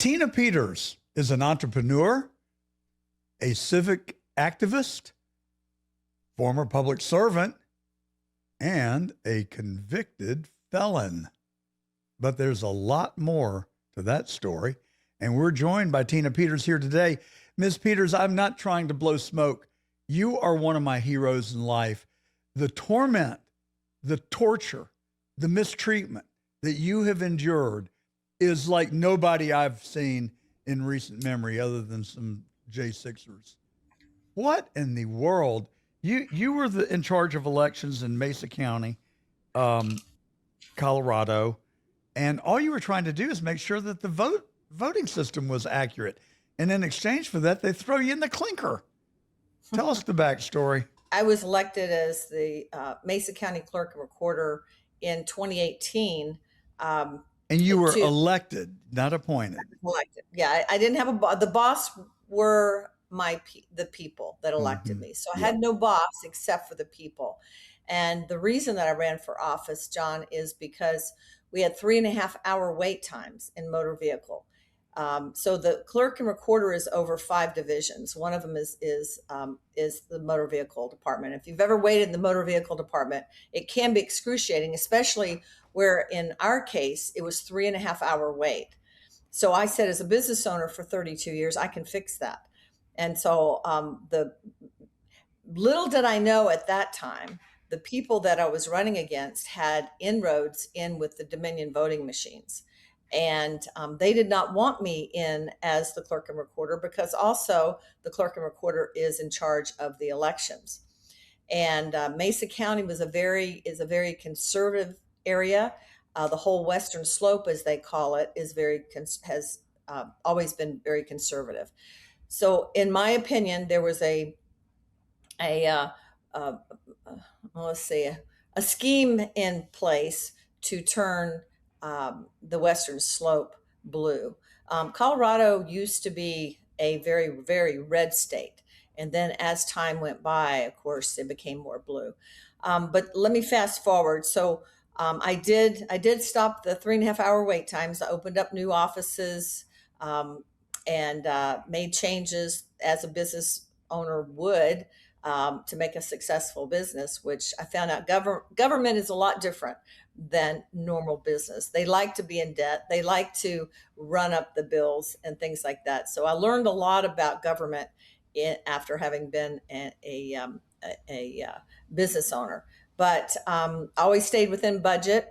Tina Peters is an entrepreneur, a civic activist, former public servant, and a convicted felon. But there's a lot more to that story. And we're joined by Tina Peters here today. Ms. Peters, I'm not trying to blow smoke. You are one of my heroes in life. The torment, the torture, the mistreatment that you have endured is like nobody I've seen in recent memory other than some J6ers. What in the world? You were in charge of elections in Mesa County, Colorado, and all you were trying to do is make sure that the voting system was accurate. And in exchange for that, they throw you in the clinker. Tell us the backstory. I was elected as the Mesa County Clerk and Recorder in 2018. And you were elected, not appointed. Elected. Yeah, I didn't have a boss. The boss were the people that elected me. So I had no boss except for the people. And the reason that I ran for office, John, is because we had 3.5-hour wait times in motor vehicle. So the clerk and recorder is over 5 divisions. One of them is the motor vehicle department. If you've ever waited in the motor vehicle department, it can be excruciating, especially where in our case, it was 3.5-hour wait. So I said, as a business owner for 32 years, I can fix that. And so the little did I know at that time, the people that I was running against had inroads in with the Dominion voting machines. And they did not want me in as the clerk and recorder because also the clerk and recorder is in charge of the elections. And Mesa County is a very conservative area. The whole Western Slope, as they call it, has always been very conservative. So, in my opinion, there was a scheme in place to turn the Western Slope blue. Colorado used to be a very, very red state. And then as time went by, of course, it became more blue. But let me fast forward. So I did stop the 3.5-hour wait times. I opened up new offices and made changes as a business owner would to make a successful business, which I found out government is a lot different than normal business. They like to be in debt. They like to run up the bills and things like that. So I learned a lot about government after having been a business owner. But I always stayed within budget,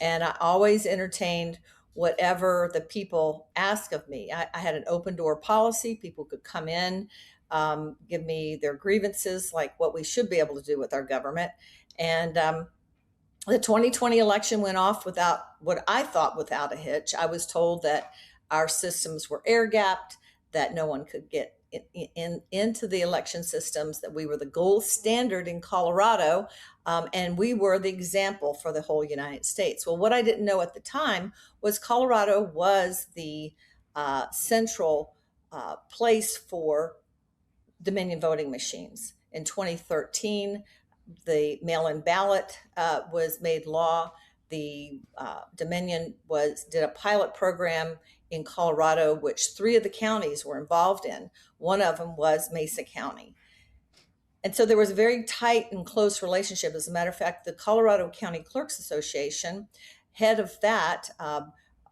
and I always entertained whatever the people asked of me. I had an open door policy. People could come in, give me their grievances, like what we should be able to do with our government. And the 2020 election went off without what I thought without a hitch. I was told that our systems were air gapped, that no one could get into the election systems, that we were the gold standard in Colorado, and we were the example for the whole United States. Well, what I didn't know at the time was Colorado was the central place for Dominion voting machines. In 2013, the mail-in ballot was made law. The Dominion did a pilot program in Colorado, which 3 of the counties were involved in. One of them was Mesa County. And so there was a very tight and close relationship. As a matter of fact, the Colorado County Clerks Association, head of that,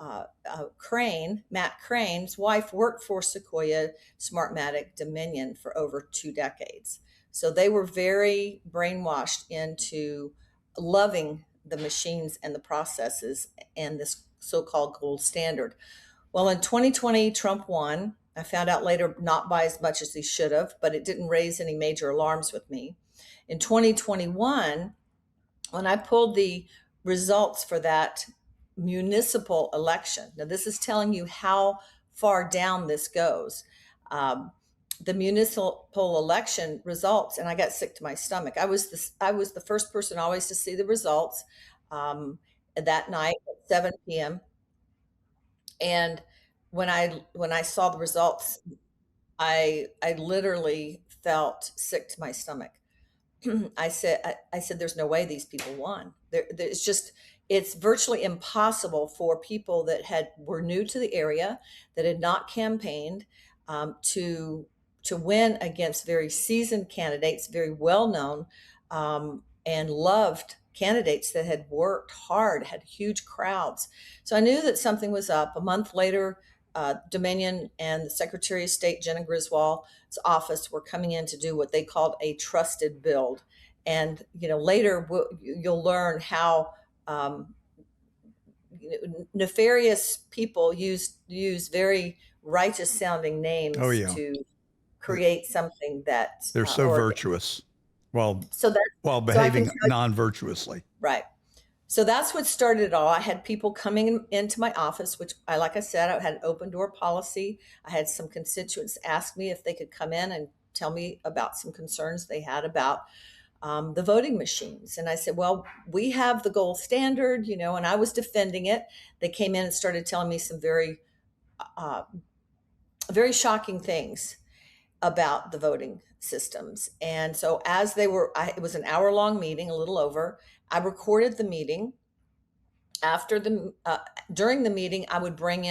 Matt Crane's wife worked for Sequoia Smartmatic Dominion for over 2 decades. So they were very brainwashed into loving the machines and the processes and this so-called gold standard. Well, in 2020, Trump won. I found out later not by as much as he should have, but it didn't raise any major alarms with me. In 2021, when I pulled the results for that municipal election, now this is telling you how far down this goes. The municipal election results, and I got sick to my stomach. I was the first person always to see the results that night at 7 p.m. And when I saw the results, I literally felt sick to my stomach. I said, there's no way these people won. It's virtually impossible for people that were new to the area, that had not campaigned, to win against very seasoned candidates, very well known, and loved candidates that had worked hard, had huge crowds. So I knew that something was up. A month later, Dominion and the Secretary of State, Jenna Griswold's office, were coming in to do what they called a trusted build. And later you'll learn how nefarious people use very righteous sounding names Oh, yeah. to create something that They're so virtuous while so that while so I can behaving non-virtuously. right. So that's what started it all. I had people coming into my office, which like I said, I had an open door policy. I had some constituents ask me if they could come in and tell me about some concerns they had about the voting machines. And I said, well, we have the gold standard, and I was defending it. They came in and started telling me some very, very shocking things about the voting systems. And so as it was an hour-long meeting, a little over. I recorded the meeting. During the meeting, I would bring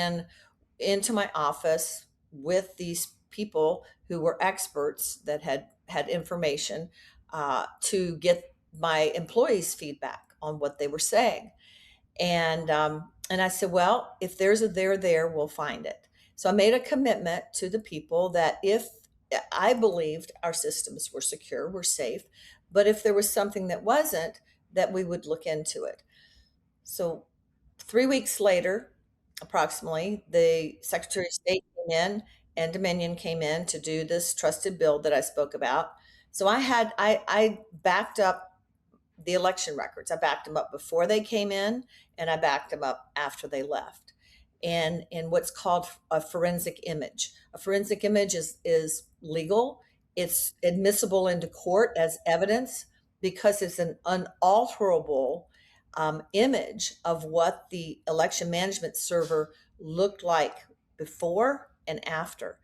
into my office with these people who were experts that had information, to get my employees' feedback on what they were saying. And I said, well, if there's a there, we'll find it. So I made a commitment to the people that if I believed our systems were secure, were safe, but if there was something that wasn't, that we would look into it. So 3 weeks later, approximately, the Secretary of State came in and Dominion came in to do this trusted build that I spoke about. So I backed up the election records. I backed them up before they came in, and I backed them up after they left. And in what's called a forensic image. A forensic image is legal. It's admissible into court as evidence because it's an unalterable image of what the election management server looked like before and after.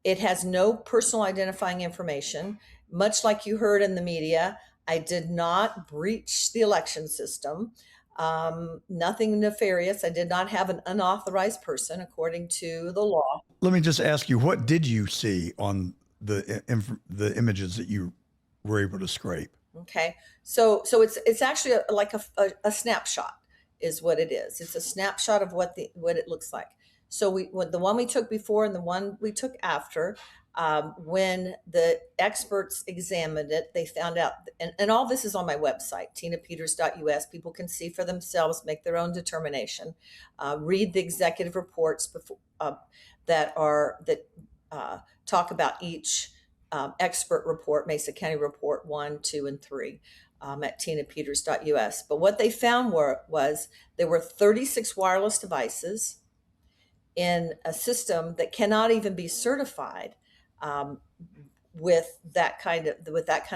It has no personal identifying information. Much like you heard in the media, I did not breach the election system. Nothing nefarious. I did not have an unauthorized person according to the law. Let me just ask you, what did you see on the images that you were able to scrape? Okay, so it's actually like a snapshot is what it is. It's a snapshot of what it looks like. So the one we took before and the one we took after, when the experts examined it, they found out, and all this is on my website, tinapeters.us. People can see for themselves, make their own determination, read the executive reports before, that talk about each expert report, Mesa County Report 1, 2, and 3, at tinapeters.us. But what they found was there were 36 wireless devices in a system that cannot even be certified with that kind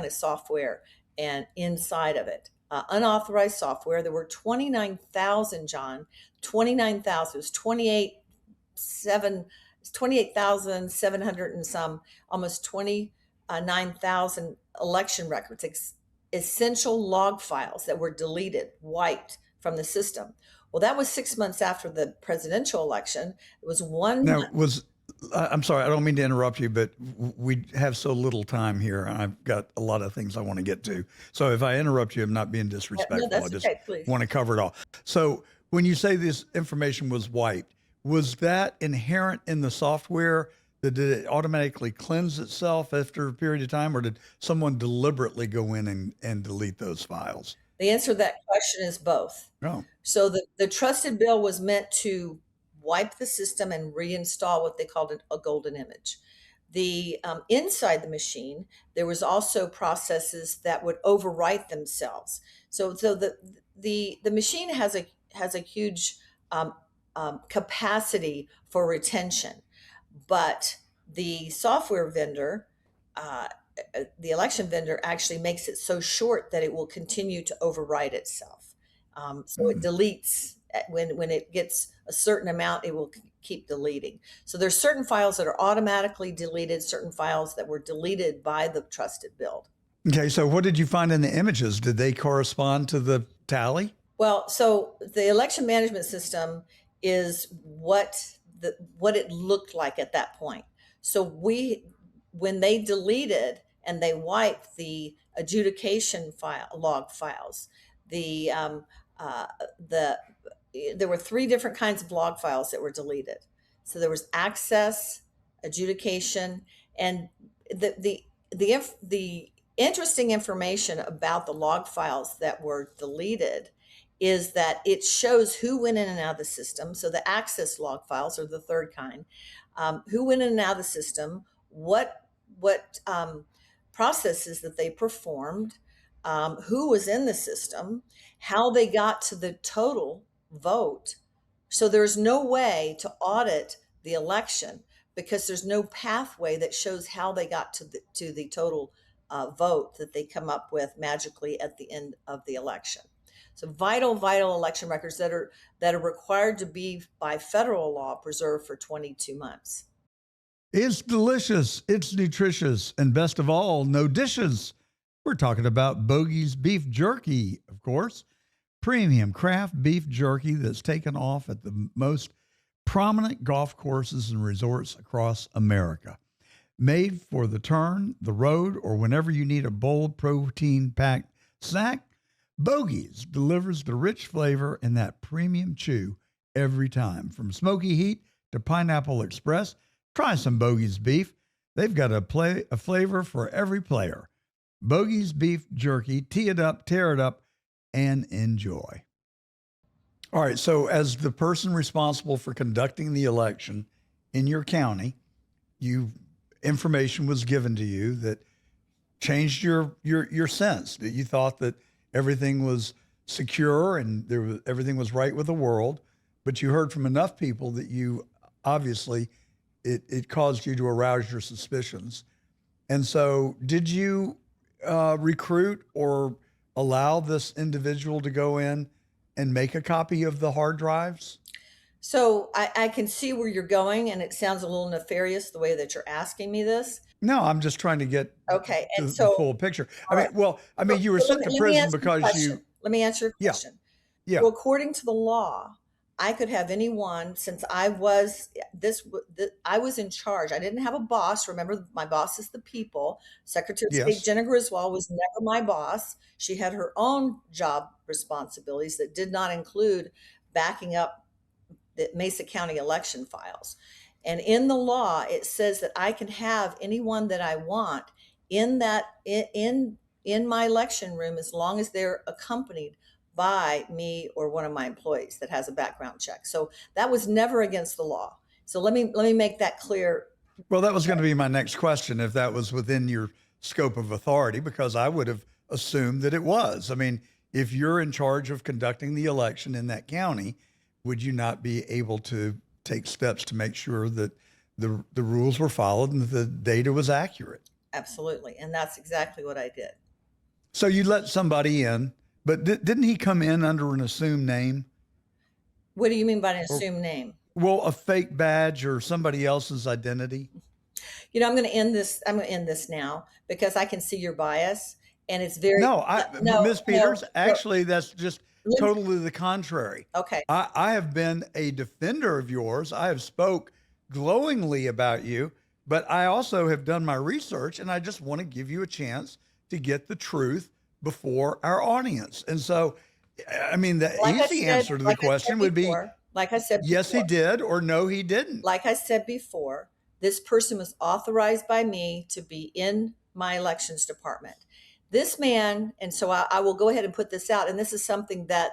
of software and inside of it. Unauthorized software. There were 29,000, John, 29,000. It was 28,700 and some, almost 29,000 election records, essential log files that were deleted, wiped from the system. Well, that was 6 months after the presidential election. It was one. Now, I'm sorry, I don't mean to interrupt you, but we have so little time here, and I've got a lot of things I want to get to. So if I interrupt you, I'm not being disrespectful. No, that's I just okay, please. want to cover it all. So when you say this information was wiped, was that inherent in the software? Did it automatically cleanse itself after a period of time, or did someone deliberately go in and delete those files? The answer to that question is both. Oh. So the trusted bill was meant to wipe the system and reinstall what they called a golden image. The inside the machine, there was also processes that would overwrite themselves. So the machine has a huge capacity for retention, but the software vendor, the election vendor, actually makes it so short that it will continue to overwrite itself. So it deletes when it gets a certain amount, it will keep deleting. So there's certain files that are automatically deleted, certain files that were deleted by the trusted build. Okay, so what did you find in the images? Did they correspond to the tally? Well, so the election management system is what it looked like at that point. So when they deleted and they wiped the adjudication log files, the uh, the there were three different kinds of log files that were deleted. So there was access, adjudication, and the interesting information about the log files that were deleted is that it shows who went in and out of the system. So the access log files are the third kind. Who went in and out of the system, what processes that they performed, who was in the system, how they got to the total vote. So there's no way to audit the election because there's no pathway that shows how they got to the total vote that they come up with magically at the end of the election. So vital election records that are required to be by federal law preserved for 22 months. It's delicious, it's nutritious, and best of all, no dishes. We're talking about Bogey's beef jerky, of course. Premium craft beef jerky that's taken off at the most prominent golf courses and resorts across America. Made for the turn, the road, or whenever you need a bold protein packed snack, Bogey's delivers the rich flavor and that premium chew every time. From smoky heat to pineapple express, try some Bogey's beef. They've got a flavor for every player. Bogey's beef jerky, tee it up, tear it up, and enjoy. All right, so as the person responsible for conducting the election in your county, information was given to you that changed your sense, that you thought that everything was secure and everything was right with the world, but you heard from enough people that you obviously it caused you to arouse your suspicions. And so did you recruit or allow this individual to go in and make a copy of the hard drives? So I can see where you're going, and it sounds a little nefarious the way that you're asking me this. No, I'm just trying to get Okay, to and the so full picture. all right. You were So sent to let me prison answer your because question. Let me answer your yeah, question. yeah, So according to the law, I could have anyone since I was I was in charge. I didn't have a boss. Remember, my boss is the people. Secretary of State yes, Jenna Griswold was never my boss. She had her own job responsibilities that did not include backing up the Mesa County election files. And in the law, it says that I can have anyone that I want in that in my election room as long as they're accompanied by me or one of my employees that has a background check. So that was never against the law. So let me make that clear. Well, that was going to be my next question, if that was within your scope of authority, because I would have assumed that it was. I mean, if you're in charge of conducting the election in that county, would you not be able to take steps to make sure that the rules were followed and the data was accurate? Absolutely. And that's exactly what I did. So you let somebody in, but didn't he come in under an assumed name? What do you mean by an Or, assumed name? well, a fake badge or somebody else's identity? I'm going to end this. I'm going to end this now because I can see your bias, and it's very No, no, Ms. no, Peters, no. actually, that's just totally the contrary. Okay. I have been a defender of yours. I have spoke glowingly about you, but I also have done my research, and I just want to give you a chance to get the truth before our audience. And so, I mean, the easy answer to the question would be, like I said, yes, he did, or no, he didn't. like I said before, this person was authorized by me to be in my elections department. This man, and so I will go ahead and put this out. And this is something that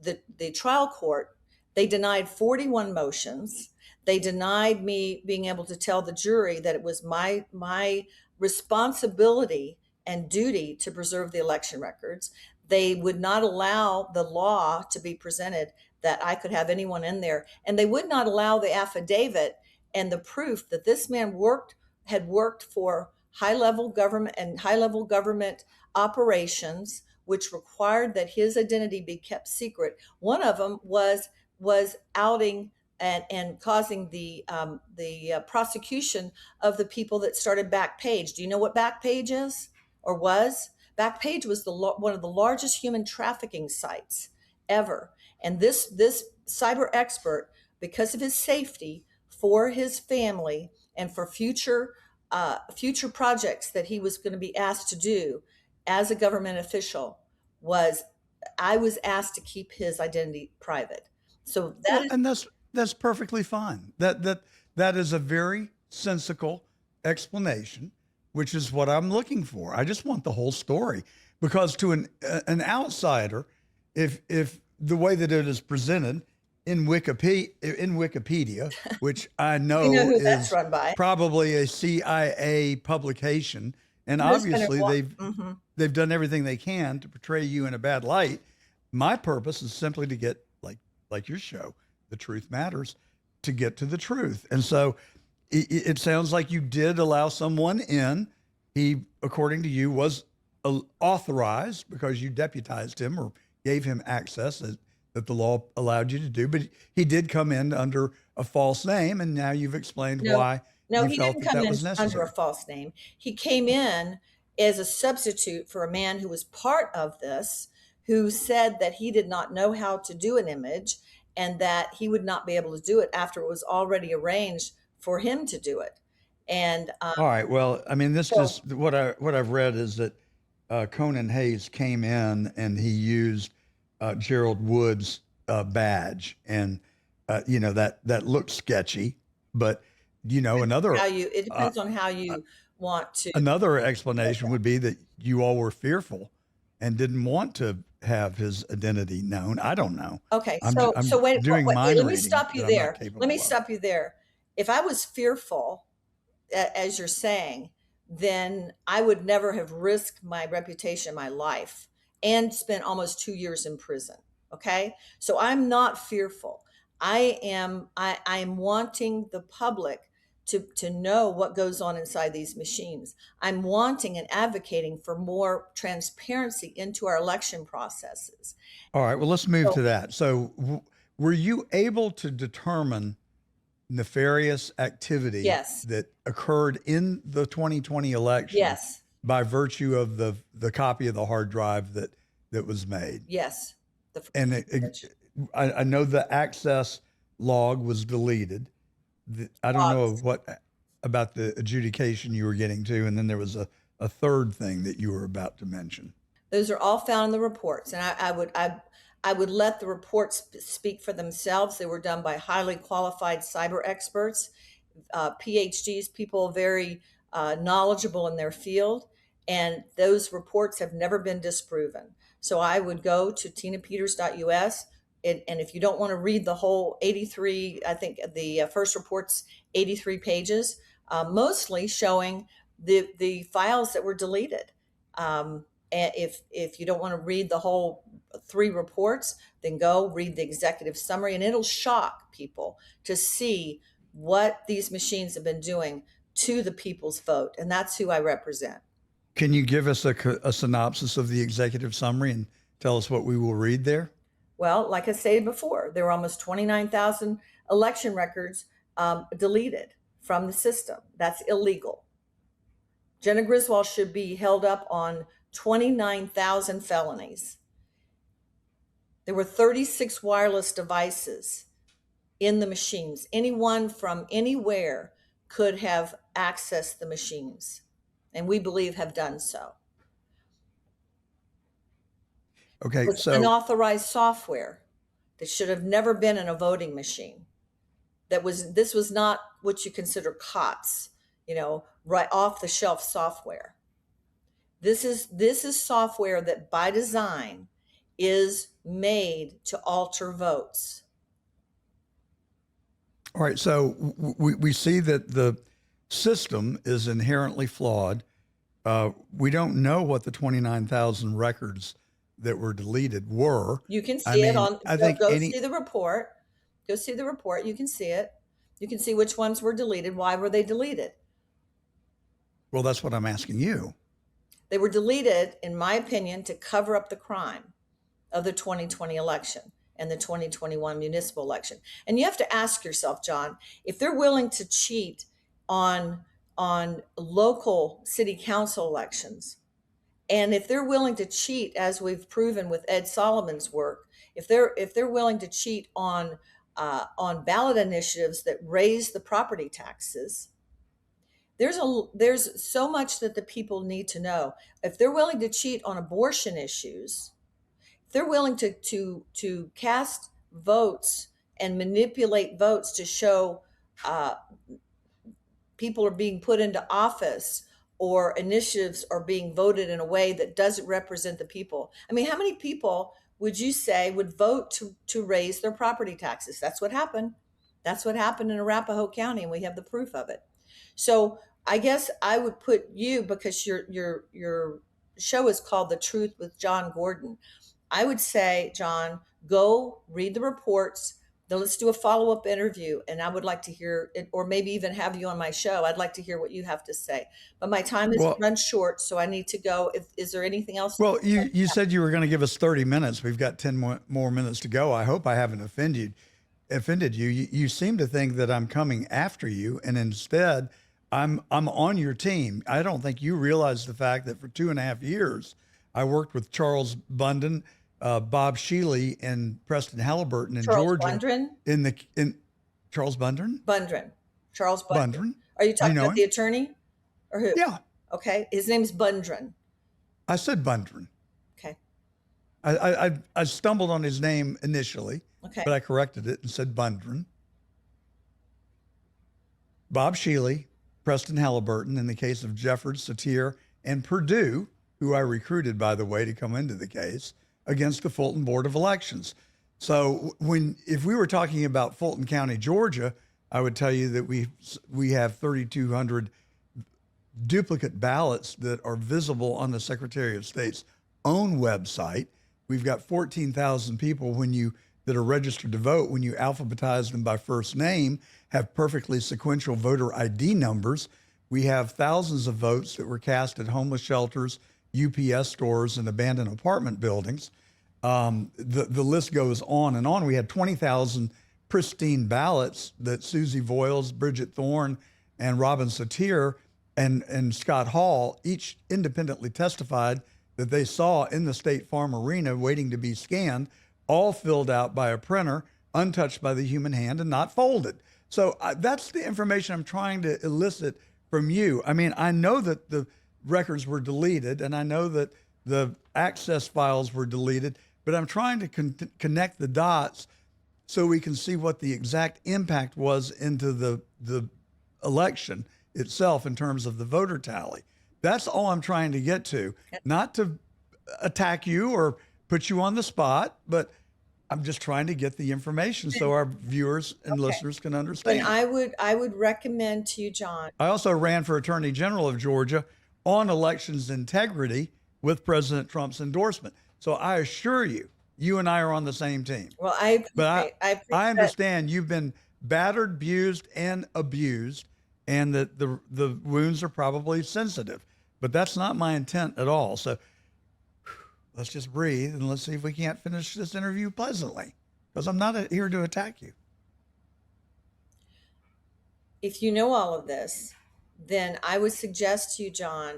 the trial court, they denied 41 motions. They denied me being able to tell the jury that it was my responsibility and duty to preserve the election records. They would not allow the law to be presented that I could have anyone in there. And they would not allow the affidavit and the proof that this man had worked for high-level government operations, which required that his identity be kept secret. One of them was outing and causing the prosecution of the people that started Backpage. Do you know what Backpage is? or was, Backpage was one of the largest human trafficking sites ever. And this cyber expert, because of his safety for his family and for future projects that he was going to be asked to do as a government official, I was asked to keep his identity private. So that Well, is and that's perfectly fine. That is a very sensical explanation, which is what I'm looking for. I just want the whole story because to an outsider, if the way that it is presented in Wikipedia, which I we know know who that's is run by. probably a CIA publication, and Who has been obviously Mhm. they've done everything they can to portray you in a bad light. My purpose is simply to get like your show, The Truth Matters, to get to the truth. And so it sounds like you did allow someone in. He, according to you, was authorized because you deputized him or gave him access that the law allowed you to do. But he did come in under a false name, and now you've explained No, why no, you he felt didn't that come that in was under a necessary. false name. He came in as a substitute for a man who was part of this, who said that he did not know how to do an image and that he would not be able to do it after it was already arranged for him to do it. And All right. Well, I mean, this so, just what I've read is that Conan Hayes came in and he used Gerald Wood's badge, and that looked sketchy. But how you, it uh, depends on how uh, you want to. another explanation would be that you all were fearful and didn't want to have his identity known. I don't know. Okay, I'm so doing wait, mind let me reading stop you that I'm not there. Let me capable of. stop you there. If I was fearful, as you're saying, then I would never have risked my reputation, my life, and spent almost 2 years in prison. Okay, so I'm not fearful. I am wanting the public to know what goes on inside these machines. I'm wanting and advocating for more transparency into our election processes. All right. Well, let's move So to that. So, were you able to determine nefarious activity yes, that occurred in the 2020 election yes, by virtue of the copy of the hard drive that was made? yes. The first And image. I know the access log was deleted. I don't know what about the adjudication you were getting to, and then there was a third thing that you were about to mention. Those are all found in the reports, and I would let the reports speak for themselves. They were done by highly qualified cyber experts, PhDs, people very knowledgeable in their field, and those reports have never been disproven. So I would go to tinapeters.us, and if you don't want to read the whole 83, I think the first report's 83 pages, mostly showing the files that were deleted. And if you don't want to read the whole 3 reports, then go read the executive summary, and it'll shock people to see what these machines have been doing to the people's vote, and that's who I represent. Can you give us a synopsis of the executive summary and tell us what we will read there? Well, like I stated before, there were almost 29,000 election records deleted from the system. That's illegal. Jenna Griswold should be held up on 29,000 felonies. There were 36 wireless devices in the machines. Anyone from anywhere could have accessed the machines, and we believe have done so. Okay, With so unauthorized software that should have never been in a voting machine. This was not what you consider COTS, right off the shelf software. This is software that by design is made to alter votes. all right, so we see that the system is inherently flawed. We don't know what the 29,000 records that were deleted were. You can I see it mean, on I think go see the report. Go see the report. You can see it. You can see which ones were deleted. Why were they deleted? well, that's what I'm asking you. They were deleted, in my opinion, to cover up the crime of the 2020 election and the 2021 municipal election. And you have to ask yourself, John, if they're willing to cheat on local city council elections, And if they're willing to cheat, as we've proven with Ed Solomon's work, if they're willing to cheat on ballot initiatives that raise the property taxes, there's so much that the people need to know. If they're willing to cheat on abortion issues, if they're willing to cast votes and manipulate votes to show uh, people are being put into office or initiatives are being voted in a way that doesn't represent the people. I mean, how many people would you say would vote to raise their property taxes? That's what happened. That's what happened in Arapahoe County, and we have the proof of it. So I guess I would put you, because your show is called The Truth with John Gordon. I would say, John, go read the reports. Then let's do a follow up interview. And I would like to hear it, or maybe even have you on my show. I'd like to hear what you have to say. But my time is Well, run short, so I need to go. Is there anything else? well, you said you were going to give us 30 minutes. We've got 10 more minutes to go. I hope I haven't offended you. You seem to think that I'm coming after you, and instead I'm on your team. I don't think you realize the fact that for 2.5 years I worked with Charles Bundon, Bob Shealy, and Preston Halliburton in Charles Georgia. Bundren? In Charles Bundren? Bundren. Charles Bundren. Bundren? Are you talking know about him? the attorney? Or who? Yeah, Okay. His name's Bundren. I said Bundren. Okay. I stumbled on his name initially, Okay. but I corrected it and said Bundren. Bob Shealy, Preston Halliburton, in the case of Jeffords, Satir, and Purdue, who I recruited, by the way, to come into the case against the Fulton Board of Elections. So if we were talking about Fulton County, Georgia, I would tell you that we have 3,200 duplicate ballots that are visible on the Secretary of State's own website. We've got 14,000 people that are registered to vote when you alphabetize them by first name, have perfectly sequential voter ID numbers. We have thousands of votes that were cast at homeless shelters, UPS stores, and abandoned apartment buildings. The list goes on and on. We had 20,000 pristine ballots that Susie Voiles, Bridget Thorne, and Robin Satir and Scott Hall each independently testified that they saw in the State Farm Arena waiting to be scanned, all filled out by a printer, untouched by the human hand and not folded. So that's the information I'm trying to elicit from you. I mean, I know that the records were deleted and I know that the access files were deleted, but I'm trying to connect the dots so we can see what the exact impact was into the election itself in terms of the voter tally. That's all I'm trying to get to, not to attack you or put you on the spot, but I'm just trying to get the information so our viewers and listeners can But understand. I would recommend to you, John. I also ran for Attorney General of Georgia on elections integrity with President Trump's endorsement. So I assure you, you and I are on the same team. Well, I But appreciate I understand you've been battered, abused, and abused, and that the wounds are probably sensitive. But that's not my intent at all. So let's just breathe and let's see if we can't finish this interview pleasantly, because I'm not here to attack you. If you know all of this, then I would suggest to you, John,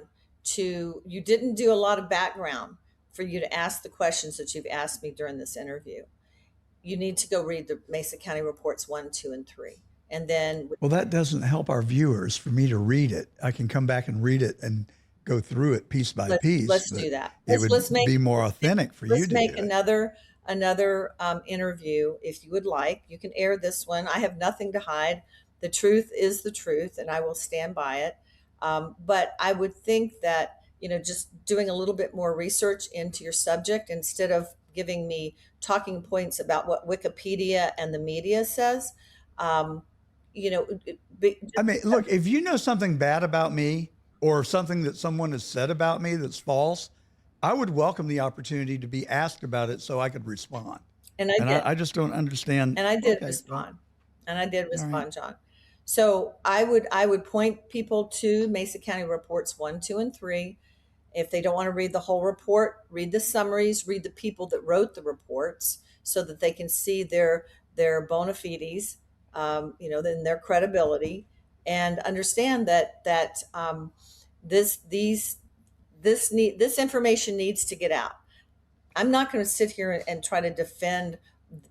you didn't do a lot of background for you to ask the questions that you've asked me during this interview. You need to go read the Mesa County reports 1, 2, and 3. And then, Well, that doesn't help our viewers for me to read it. I can come back and read it and go through it piece by piece. let's but do that. It would be more authentic for you Let's to make do it. another interview if you would like. You can air this one. I have nothing to hide. The truth is the truth, and I will stand by it. But I would think that, just doing a little bit more research into your subject instead of giving me talking points about what Wikipedia and the media says. I mean, look, if you know something bad about me or something that someone has said about me that's false, I would welcome the opportunity to be asked about it so I could respond. And I did. I just don't understand. And I did Okay, respond. And I did respond, right. John. So I would point people to Mesa County reports 1, 2, and 3. If they don't want to read the whole report, read the summaries, read the people that wrote the reports so that they can see their bona fides, then their credibility, and understand that this information needs to get out. I'm not going to sit here and try to defend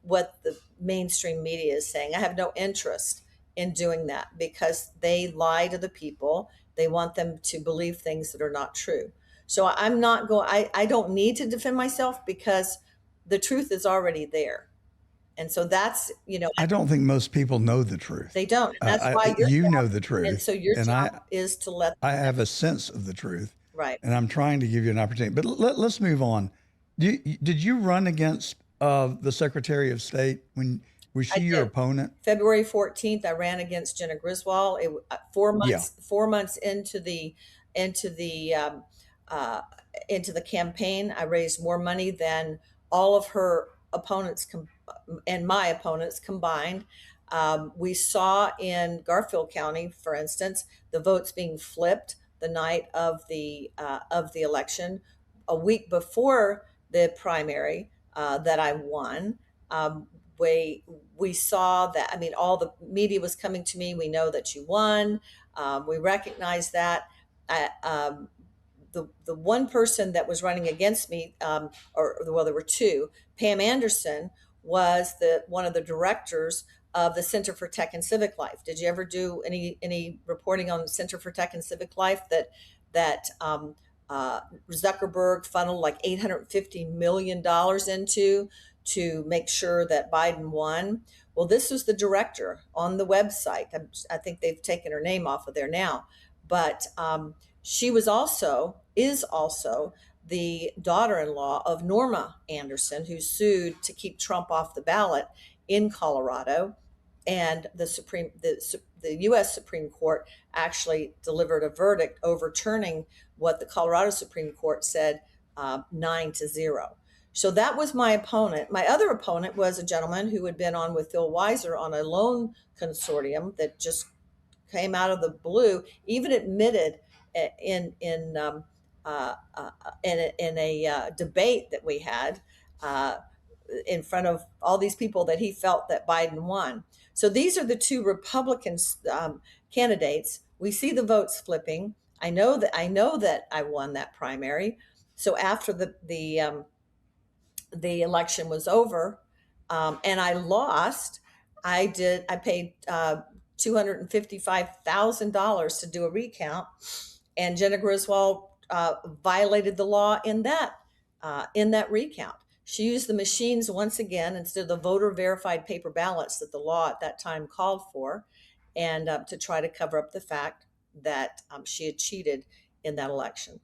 what the mainstream media is saying. I have no interest in doing that because they lie to the people. They want them to believe things that are not true. So I'm not going, I don't need to defend myself because the truth is already there. And so that's, I don't think most people know the truth. they don't. That's why You know the and truth, so your and job is to let I them, have a sense of the truth, right. and I'm trying to give you an opportunity. But let's move on. Did you run against the Secretary of State when was I she your did. opponent? February 14th, I ran against Jenna Griswold. It 4 months into the um, uh, into the campaign. I raised more money than all of her opponents and my opponents combined. We saw in Garfield County, for instance, the votes being flipped the night of the election, a week before the primary that I won. Um, we we saw that. I mean, all the media was coming to me. We know that you won. We recognize that. I, the one person that was running against me, or well, there were two. Pam Anderson was the one of the directors of the Center for Tech and Civic Life. Did you ever do any reporting on the Center for Tech and Civic Life that Zuckerberg funneled like $850 million into to make sure that Biden won? Well, this was the director on the website. I think they've taken her name off of there now, but she is also the daughter-in-law of Norma Anderson, who sued to keep Trump off the ballot in Colorado. And the U.S. Supreme Court actually delivered a verdict overturning what the Colorado Supreme Court said, 9-0. So that was my opponent. My other opponent was a gentleman who had been on with Phil Weiser on a loan consortium that just came out of the blue, even admitted in in um, in a debate that we had uh, in front of all these people that he felt that Biden won. So these are the two Republican candidates. We see the votes flipping. I know that I won that primary. So after the election was over, and I lost, I paid $255,000 to do a recount, and Jenna Griswold violated the law in that recount. She used the machines once again instead of the voter verified paper ballots that the law at that time called for, and to try to cover up the fact that she had cheated in that election.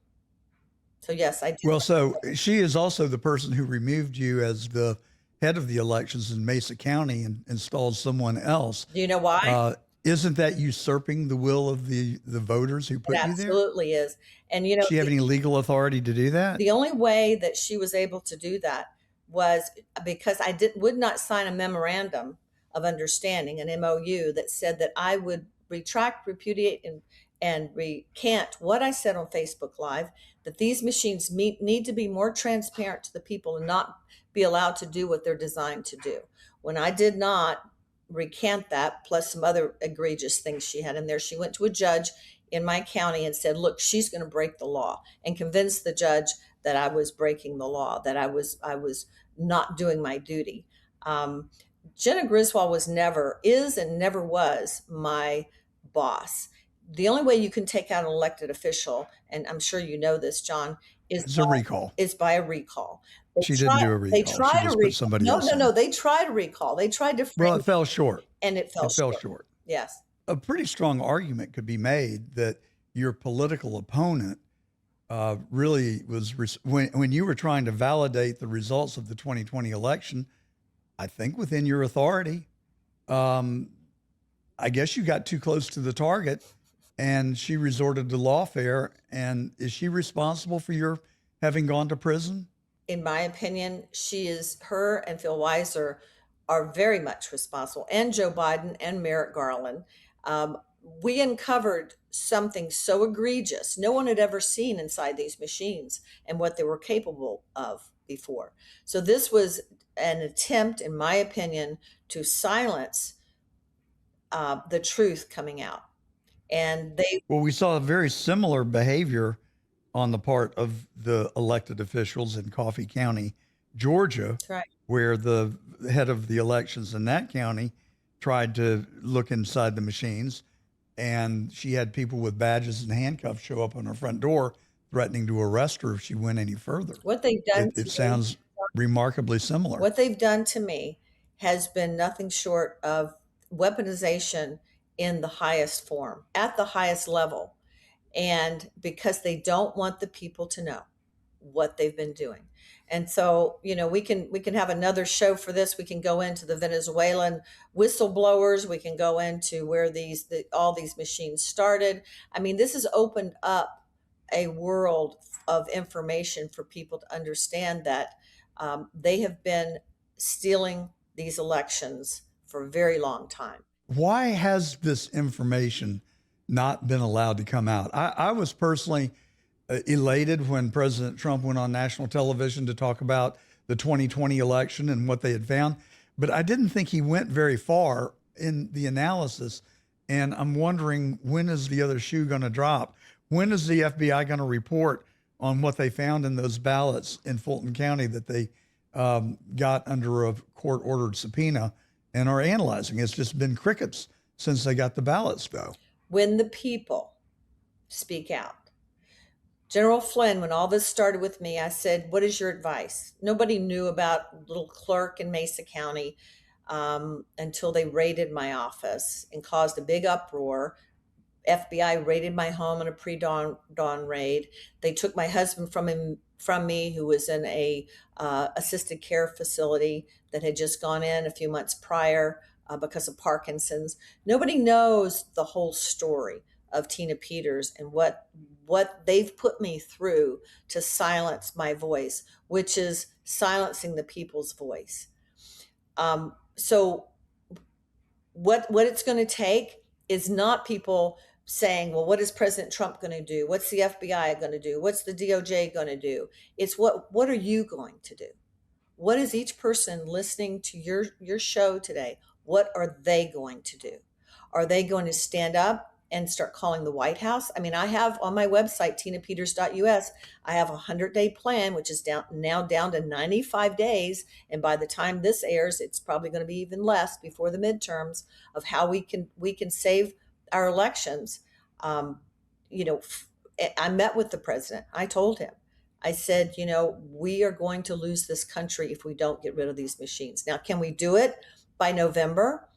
So yes, I did. Well, so she is also the person who removed you as the head of the elections in Mesa County and installed someone else. Do you know why? Isn't that usurping the will of the voters who It put you there? absolutely is. And Does she have any legal authority to do that? the only way that she was able to do that was because would not sign a memorandum of understanding, an MOU, that said that I would retract, repudiate, and recant what I said on Facebook Live, that these machines need to be more transparent to the people and not be allowed to do what they're designed to do. When I did not recant that, plus some other egregious things she had in there, she went to a judge in my county and said, look, she's going to break the law, and convinced the judge that I was breaking the law, that I was not doing my duty. Jenna Griswold is and never was my boss. The only way you can take out an elected official, and I'm sure you know this, John, It's a recall. is by a recall. She didn't do a recall. They tried She to just put recall. somebody No, else no, in. no. They tried a recall. They tried to frame Well, it fell short. and it fell It fell short. short. Yes. A pretty strong argument could be made that your political opponent really was when you were trying to validate the results of the 2020 election. I think within your authority, I guess you got too close to the target, and she resorted to lawfare. And is she responsible for your having gone to prison? In my opinion, her and Phil Weiser are very much responsible, and Joe Biden and Merrick Garland. We uncovered something so egregious no one had ever seen inside these machines and what they were capable of before. So this was an attempt, in my opinion, to silence the truth coming out. And Well, we saw a very similar behavior on the part of the elected officials in Coffee County, Georgia, That's right. where the head of the elections in that county tried to look inside the machines, and she had people with badges and handcuffs show up on her front door threatening to arrest her if she went any further. What they've done It to me, sounds remarkably similar. what they've done to me has been nothing short of weaponization in the highest form, at the highest level. And because they don't want the people to know what they've been doing. And so, we can have another show for this. We can go into the Venezuelan whistleblowers. We can go into where all these machines started. I mean, this has opened up a world of information for people to understand that they have been stealing these elections for a very long time. Why has this information not been allowed to come out? I was personally elated when President Trump went on national television to talk about the 2020 election and what they had found, but I didn't think he went very far in the analysis. And I'm wondering, when is the other shoe going to drop? When is the FBI going to report on what they found in those ballots in Fulton County that they got under a court-ordered subpoena and are analyzing? It's just been crickets since they got the ballots, though. When the people speak out. General Flynn, when all this started with me, I said, what is your advice? Nobody knew about little Clerk in Mesa County until they raided my office and caused a big uproar. FBI raided my home in a pre-dawn raid. They took my husband from me, who was in a assisted care facility that had just gone in a few months prior because of Parkinson's. Nobody knows the whole story of Tina Peters and what they've put me through to silence my voice, which is silencing the people's voice. So what it's going to take is not people saying, well, what is President Trump going to do? What's the FBI going to do? What's the DOJ going to do? It's what are you going to do? What is each person listening to your show today? What are they going to do? Are they going to stand up and start calling the White House? I mean, I have on my website, tinapeters.us, I have a 100-day plan, which is now down to 95 days. And by the time this airs, it's probably going to be even less before the midterms, of how we can save our elections. I met with the president. I told him, I said, we are going to lose this country if we don't get rid of these machines. Now, can we do it by November?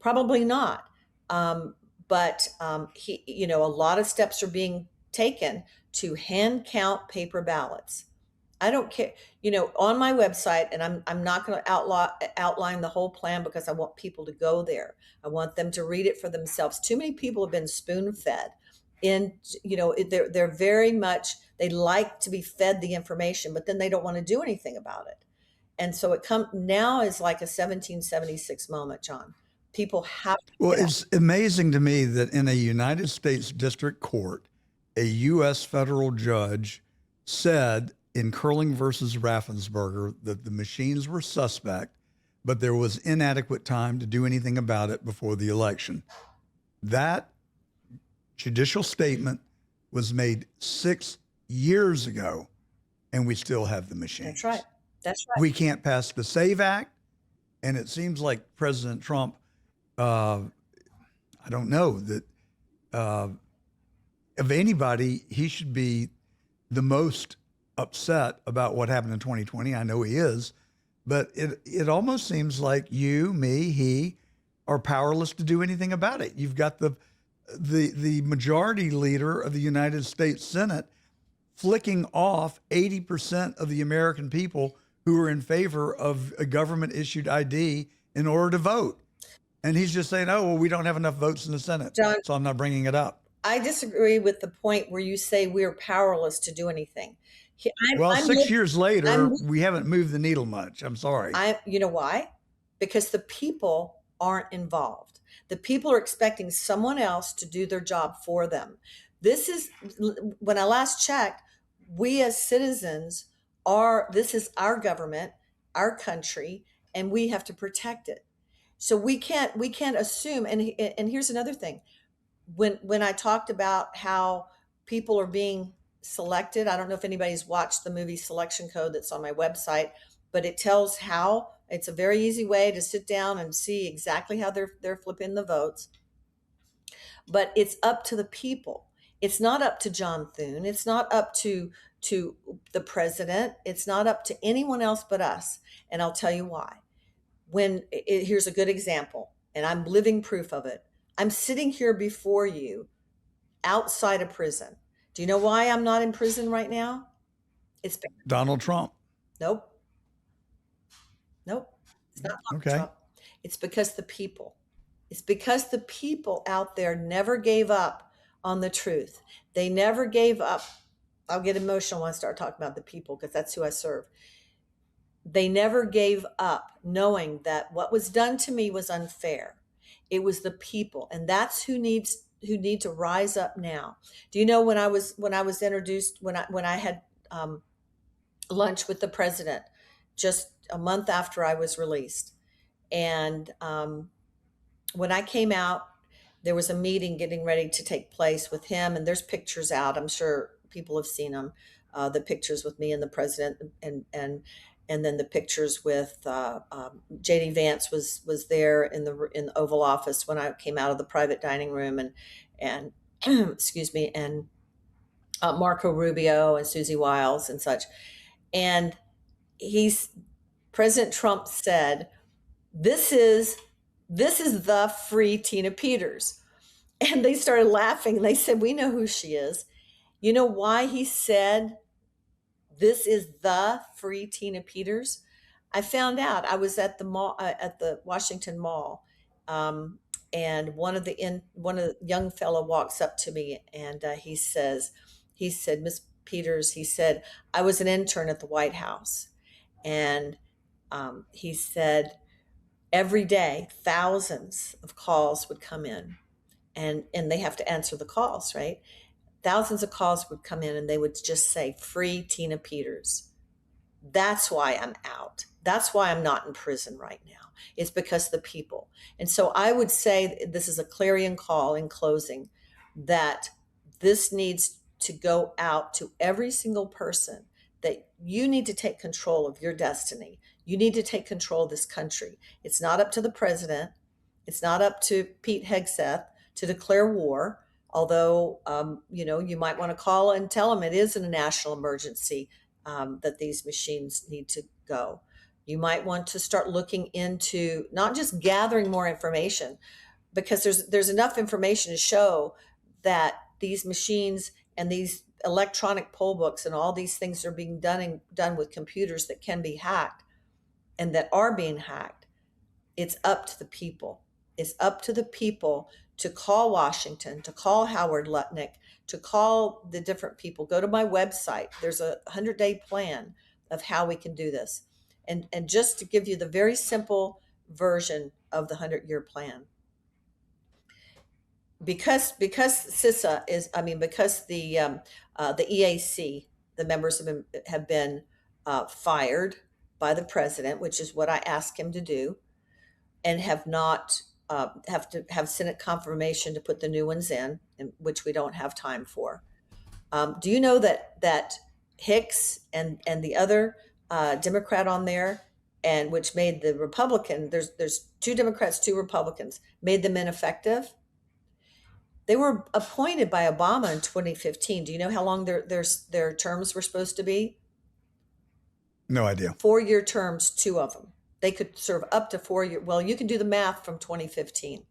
Probably not. But a lot of steps are being taken to hand count paper ballots. I don't care, on my website, and I'm not going to outline the whole plan because I want people to go there. I want them to read it for themselves. Too many people have been spoon fed. They're very much, they like to be fed the information, but then they don't want to do anything about it. And so now is like a 1776 moment, John. People have to. Well, it's amazing to me that in a United States District Court, a U.S. federal judge said in Curling versus Raffensperger that the machines were suspect, but there was inadequate time to do anything about it before the election. That judicial statement was made 6 years ago, and we still have the machines. That's right. That's right. We can't pass the SAVE Act, and it seems like President Trump, I don't know that of anybody, he should be the most upset about what happened in 2020. I know he is, but it almost seems like you, me, he are powerless to do anything about it. You've got the majority leader of the United States Senate flicking off 80% of the American people who are in favor of a government issued ID in order to vote. And he's just saying, oh, well, we don't have enough votes in the Senate, John, so I'm not bringing it up. I disagree with the point where you say we're powerless to do anything. Well, 6 years later, we haven't moved the needle much. I'm sorry. You know why? Because the people aren't involved. The people are expecting someone else to do their job for them. This is, when I last checked, we as citizens this is our government, our country, and we have to protect it. So we can't assume. And here's another thing. When I talked about how people are being selected. I don't know if anybody's watched the movie Selection Code that's on my website, but it tells how. It's a very easy way to sit down and see exactly how they're flipping the votes. But it's up to the people. It's not up to John Thune. It's not up to the president. It's not up to anyone else but us. And I'll tell you why. Here's a good example, and I'm living proof of it. I'm sitting here before you outside of prison. Do you know why I'm not in prison right now? It's Donald Trump. Nope. Nope. It's not Donald Okay. Trump. It's because the people. It's because the people out there never gave up on the truth. They never gave up. I'll get emotional when I start talking about the people because that's who I serve. They never gave up knowing that what was done to me was unfair. It was the people, and that's who need to rise up now. Do you know when I was introduced, when I had lunch with the president just a month after I was released, and when I came out, there was a meeting getting ready to take place with him, and there's pictures out. I'm sure people have seen them, the pictures with me and the president, and then the pictures with J.D. Vance was there in the Oval Office when I came out of the private dining room, and excuse me, and Marco Rubio and Susie Wiles and such, and President Trump said, "This is the free Tina Peters." And they started laughing. They said, "We know who she is." You know why he said, "This is the free Tina Peters"? I found out. I was at the mall, at the Washington Mall, and one of the young fellow walks up to me, and he said, "Miss Peters," he said, "I was an intern at the White House," and he said, every day thousands of calls would come in, and they have to answer the calls, right? Thousands of calls would come in, and they would just say, "Free Tina Peters." That's why I'm out. That's why I'm not in prison right now. It's because of the people. And so I would say this is a clarion call in closing, that this needs to go out to every single person, that you need to take control of your destiny. You need to take control of this country. It's not up to the president. It's not up to Pete Hegseth to declare war. Although, you might want to call and tell them it is a national emergency, that these machines need to go. You might want to start looking into not just gathering more information, because there's enough information to show that these machines and these electronic poll books and all these things are being done with computers that can be hacked and that are being hacked. It's up to the people. It's up to the people to call Washington, to call Howard Lutnick, to call the different people. Go to my website. There's a 100-day plan of how we can do this. And just to give you the very simple version of the 100-year plan. Because CISA is, because the EAC, the members have been fired by the president, which is what I asked him to do, and have not have to have Senate confirmation to put the new ones in, which we don't have time for. Do you know that Hicks and the other Democrat on there, and which made the Republican, there's 2 Democrats, 2 Republicans, made them ineffective? They were appointed by Obama in 2015. Do you know how long their terms were supposed to be? No idea. 4-year terms, 2 of them. They could serve up to 4 years. Well, you can do the math from 2015.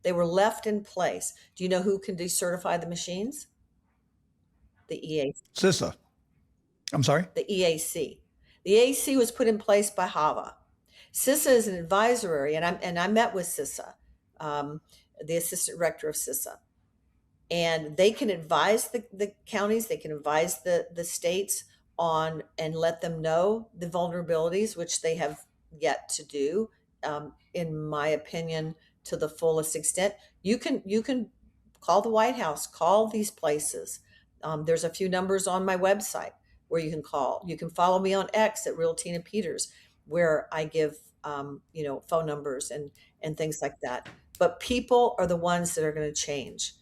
They were left in place. Do you know who can decertify the machines? The EAC. CISA. I'm sorry? The EAC. The EAC was put in place by HAVA. CISA is an advisory, and I met with CISA, the assistant director of CISA. And they can advise the counties, they can advise the states on, and let them know the vulnerabilities, which they have yet to do, in my opinion, to the fullest extent. You can call the White House, call these places. There's a few numbers on my website where you can call. You can follow me on X at Real Tina Peters, where I give phone numbers and things like that. But people are the ones that are going to change.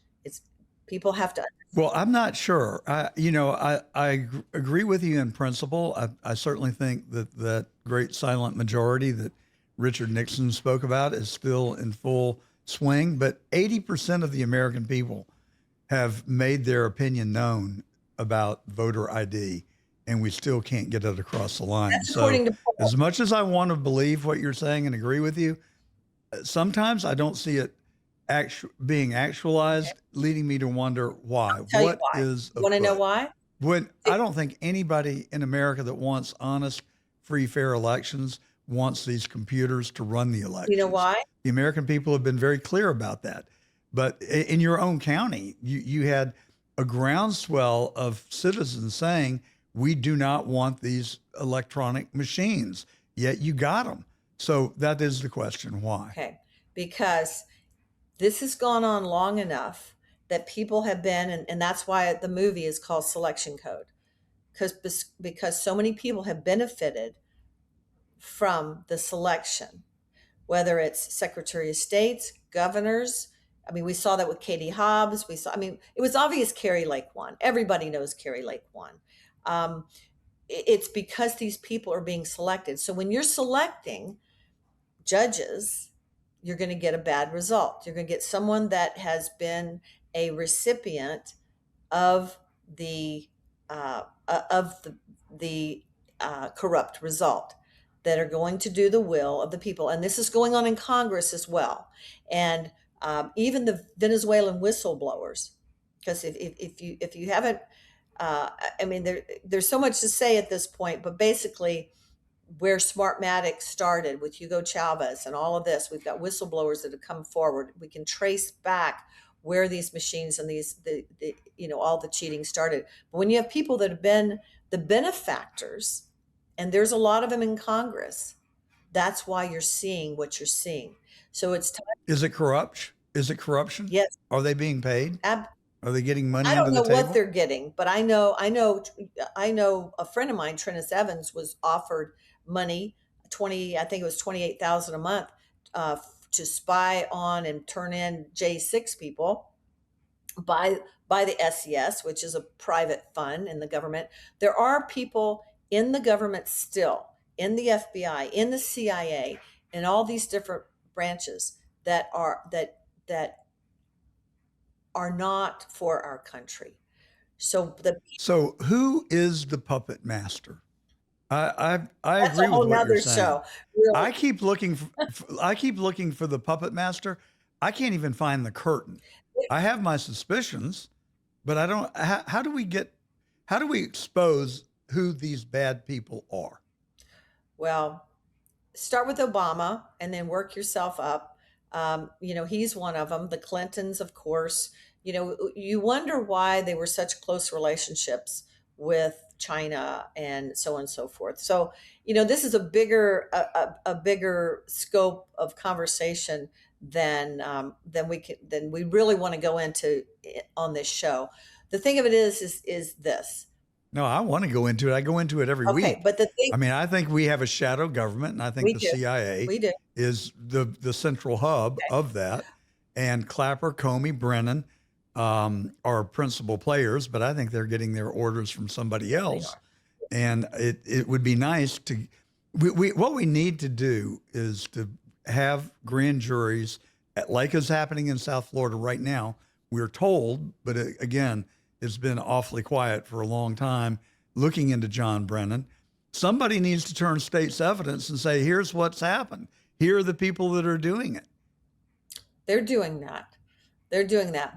People have to. Well, I'm not sure. I agree with you in principle. I certainly think that that great silent majority that Richard Nixon spoke about is still in full swing. But 80% of the American people have made their opinion known about voter ID, and we still can't get it across the line. That's So, according to polls. as much as I want to believe what you're saying and agree with you, sometimes I don't see it being actualized, leading me to wonder why. Tell you What why. is You want to know afoot? why? When I don't think anybody in America that wants honest, free, fair elections wants these computers to run the You know elections. why? The American people have been very clear about that. But in your own county, you had a groundswell of citizens saying, we do not want these electronic machines, yet you got them. So that is the question why. Okay. Because this has gone on long enough that people have been, and that's why the movie is called Selection Code, because so many people have benefited from the selection, whether it's Secretary of States, governors. I mean, we saw that with Katie Hobbs. I mean, it was obvious Carrie Lake won. Everybody knows Carrie Lake won. It's because these people are being selected. So when you're selecting judges, you're going to get a bad result. You're going to get someone that has been a recipient of the corrupt result, that are going to do the will of the people. And this is going on in Congress as well. And even the Venezuelan whistleblowers, because if you haven't, I mean, there's so much to say at this point, but basically, where Smartmatic started with Hugo Chavez and all of this, we've got whistleblowers that have come forward. We can trace back where these machines and all the cheating started. But when you have people that have been the benefactors, and there's a lot of them in Congress, that's why you're seeing what you're seeing. So it's time. Is it corrupt? Is it corruption? Yes. Are they being paid? Are they getting money I under don't the know table? what they're getting, but I know a friend of mine, Trennis Evans, was offered money, I think it was 28,000 a month, to spy on and turn in J6 people by the SES, which is a private fund in the government. There are people in the government still, in the FBI, in the CIA, in all these different branches that are not for our country. So who is the puppet master? I that's agree a with whole what you're nother saying. show. Really. I keep looking for the puppet master. I can't even find the curtain. I have my suspicions, but I don't. How do we expose who these bad people are? Well, start with Obama and then work yourself up. He's one of them. The Clintons, of course. You wonder why they were such close relationships with China and so on and so forth. So, this is a bigger scope of conversation than we really want to go into on this show. The thing of it is this. No, I want to go into it. I go into it every week. But the thing, I mean, I think we have a shadow government, and I think the CIA we do. is the central hub of that. And Clapper, Comey, Brennan are principal players, but I think they're getting their orders from somebody else. And it would be nice to. What we need to do is to have grand juries, like is happening in South Florida right now. We're told, but again, it's been awfully quiet for a long time, looking into John Brennan. Somebody needs to turn state's evidence and say, here's what's happened. Here are the people that are doing it. They're doing that.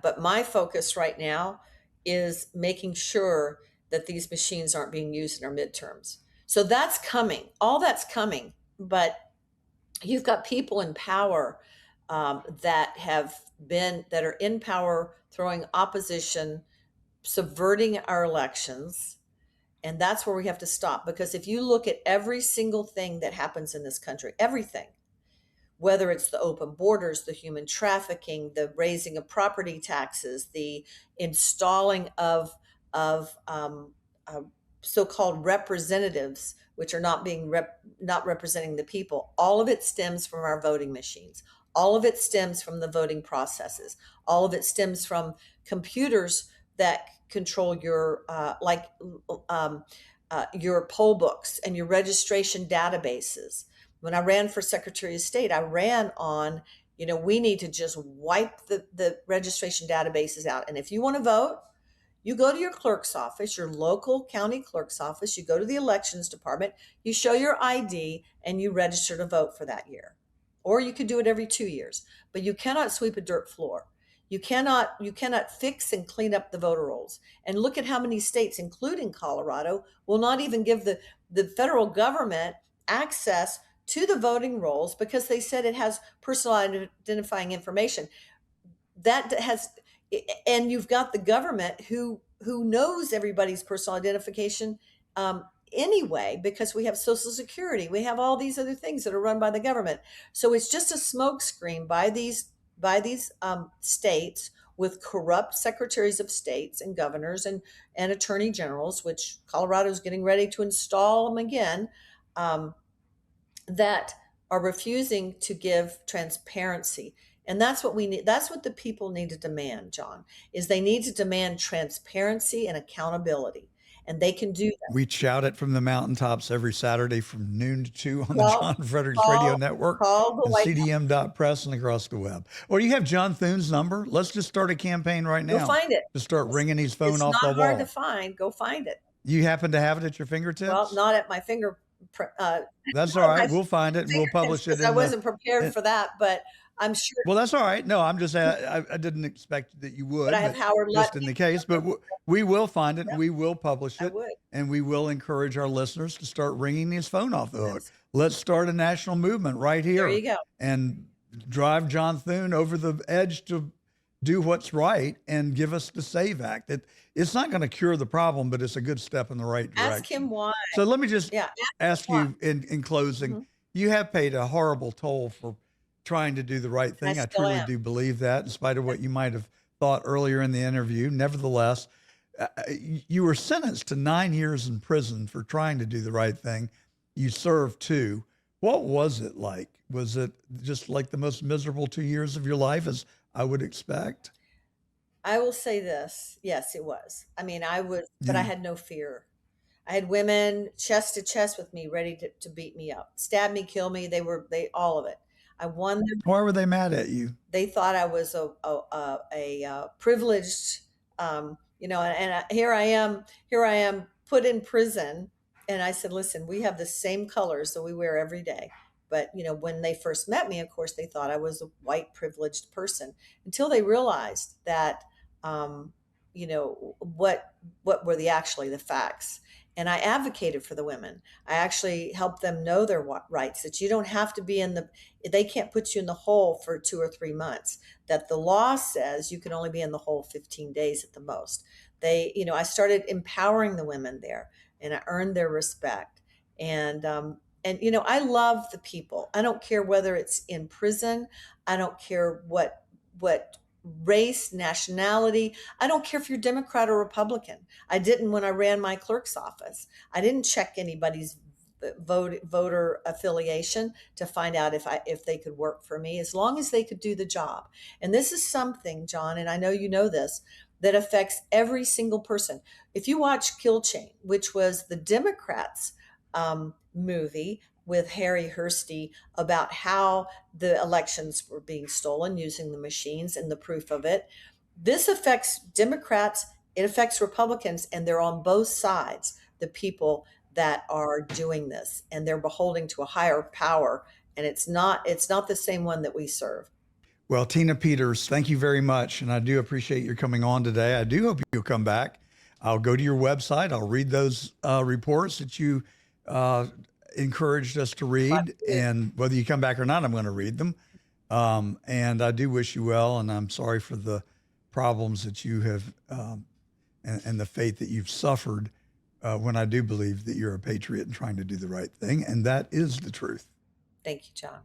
But my focus right now is making sure that these machines aren't being used in our midterms. So that's coming. All that's coming. But you've got people in power that are in power, throwing opposition, subverting our elections. And that's where we have to stop. Because if you look at every single thing that happens in this country, everything, whether it's the open borders, the human trafficking, the raising of property taxes, the installing of so-called representatives, which are not representing the people, all of it stems from our voting machines. All of it stems from the voting processes. All of it stems from computers that control your your poll books and your registration databases. When I ran for Secretary of State, I ran on, we need to just wipe the registration databases out. And if you want to vote, you go to your clerk's office, your local county clerk's office, you go to the elections department, you show your ID, and you register to vote for that year. Or you could do it every 2 years, but you cannot sweep a dirt floor. You cannot fix and clean up the voter rolls. And look at how many states, including Colorado, will not even give the federal government access to the voting rolls because they said it has personal identifying information. And you've got the government who knows everybody's personal identification anyway, because we have Social Security, we have all these other things that are run by the government. So it's just a smokescreen by these states with corrupt secretaries of states and governors and attorney generals, which Colorado is getting ready to install them again, that are refusing to give transparency. And that's what we need. That's what the people need to demand, John, is they need to demand transparency and accountability. And they can do that. We shout it from the mountaintops every Saturday from noon to 2 on the John Fredericks Radio Network and CDM.press and across the web. Or you have John Thune's number. Let's just start a campaign right now. Go find it. To start ringing his phone off the wall. It's not hard to find. Go find it. You happen to have it at your fingertips? Well, not at my finger. That's all right. We'll find it and we'll publish it. I wasn't prepared for that, but I'm sure. Well, that's all right. No, I'm just, I didn't expect that you would. But I have Howard just in the case, but we will find it and we will publish it. Would. And we will encourage our listeners to start ringing his phone off the hook. Let's start a national movement right here. There you go. And drive John Thune over the edge to do what's right and give us the SAVE Act. It's not going to cure the problem, but it's a good step in the right direction. Ask him why. So let me just ask you in closing, Mm-hmm. You have paid a horrible toll for trying to do the right thing. I truly do believe that, in spite of what you might have thought earlier in the interview. Nevertheless, you were sentenced to 9 years in prison for trying to do the right thing. You served 2. What was it like? Was it just like the most miserable 2 years of your life, as I would expect? I will say this. Yes, it was. I mean, but I had no fear. I had women chest to chest with me, ready to beat me up, stab me, kill me. All of it. I won them. Why were they mad at you? They thought I was a privileged, and here I am put in prison. And I said, listen, we have the same colors that we wear every day. But, when they first met me, of course, they thought I was a white privileged person until they realized that, what were the facts. And I advocated for the women. I actually helped them know their rights, that you don't have to be they can't put you in the hole for 2 or 3 months, that the law says you can only be in the hole 15 days at the most. I started empowering the women there, and I earned their respect. And I love the people. I don't care whether it's in prison. I don't care what race, nationality. I don't care if you're Democrat or Republican. I didn't when I ran my clerk's office. I didn't check anybody's voter affiliation to find out if they could work for me, as long as they could do the job. And this is something, John, and I know you know this, that affects every single person. If you watch Kill Chain, which was the Democrats' movie with Harry Hursty about how the elections were being stolen using the machines and the proof of it. This affects Democrats, it affects Republicans, and they're on both sides, the people that are doing this, and they're beholden to a higher power, and it's not the same one that we serve. Well, Tina Peters, thank you very much, and I do appreciate your coming on today. I do hope you'll come back. I'll go to your website. I'll read those reports that you encouraged us to read, and whether you come back or not, I'm going to read them. And I do wish you well, and I'm sorry for the problems that you have and the fate that you've suffered when I do believe that you're a patriot and trying to do the right thing, and that is the truth. Thank you, John.